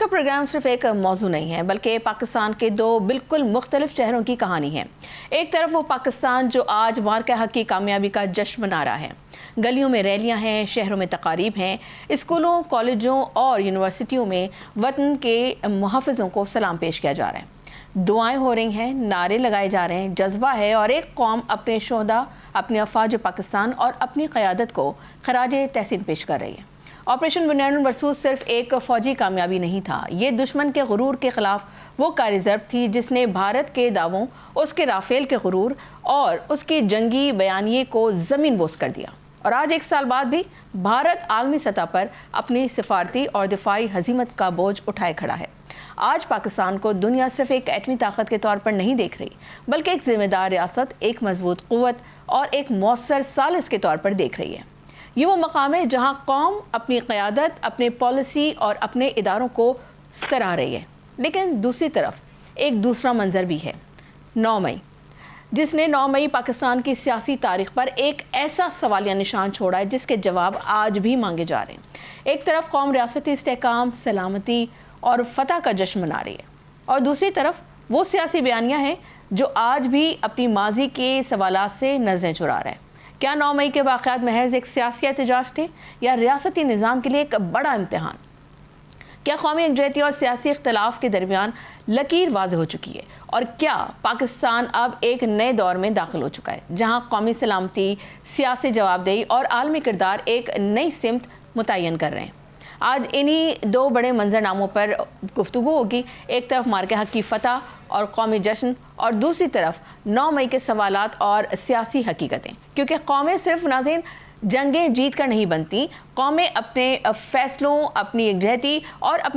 کا پروگرام صرف ایک موضوع نہیں ہے بلکہ پاکستان کے دو بالکل مختلف چہروں کی کہانی ہے۔ ایک طرف وہ پاکستان جو آج مارکہ حق کی کامیابی کا جشن منا رہا ہے، گلیوں میں ریلیاں ہیں، شہروں میں تقاریب ہیں، اسکولوں، کالجوں اور یونیورسٹیوں میں وطن کے محافظوں کو سلام پیش کیا جا رہا ہے، دعائیں ہو رہی ہیں، نعرے لگائے جا رہے ہیں، جذبہ ہے اور ایک قوم اپنے شہداء، اپنے افواج پاکستان اور اپنی قیادت کو خراج تحسین پیش کر رہی ہے۔ آپریشن بنیاد مرصوص صرف ایک فوجی کامیابی نہیں تھا، یہ دشمن کے غرور کے خلاف وہ کاری ضرب تھی جس نے بھارت کے دعووں، اس کے رافیل کے غرور اور اس کی جنگی بیانیے کو زمین بوس کر دیا۔ اور آج ایک سال بعد بھی بھارت عالمی سطح پر اپنی سفارتی اور دفاعی ہزیمت کا بوجھ اٹھائے کھڑا ہے۔ آج پاکستان کو دنیا صرف ایک ایٹمی طاقت کے طور پر نہیں دیکھ رہی بلکہ ایک ذمہ دار ریاست، ایک مضبوط قوت اور ایک مؤثر ثالث کے طور پر دیکھ رہی ہے۔ یہ وہ مقام ہے جہاں قوم اپنی قیادت، اپنے پالیسی اور اپنے اداروں کو سراہ رہی ہے۔ لیکن دوسری طرف ایک دوسرا منظر بھی ہے، 9 مئی، جس نے 9 مئی پاکستان کی سیاسی تاریخ پر ایک ایسا سوالیہ نشان چھوڑا ہے جس کے جواب آج بھی مانگے جا رہے ہیں۔ ایک طرف قوم ریاستی استحکام، سلامتی اور فتح کا جشن منا رہی ہے اور دوسری طرف وہ سیاسی بیانیہ ہیں جو آج بھی اپنی ماضی کے سوالات سے نظریں چرا رہا ہے۔ کیا 9 مئی کے واقعات محض ایک سیاسی احتجاج تھے یا ریاستی نظام کے لیے ایک بڑا امتحان؟ کیا قومی یکجہتی اور سیاسی اختلاف کے درمیان لکیر واضح ہو چکی ہے؟ اور کیا پاکستان اب ایک نئے دور میں داخل ہو چکا ہے جہاں قومی سلامتی، سیاسی جواب دہی اور عالمی کردار ایک نئی سمت متعین کر رہے ہیں؟ آج انہی دو بڑے منظر ناموں پر گفتگو ہوگی، ایک طرف مارکہ حق کی فتح اور قومی جشن اور دوسری طرف 9 مئی کے سوالات اور سیاسی حقیقتیں، کیونکہ قومیں صرف ناظرین جنگیں جیت کر نہیں بنتی، قومیں اپنے فیصلوں، اپنی یکجہتی اور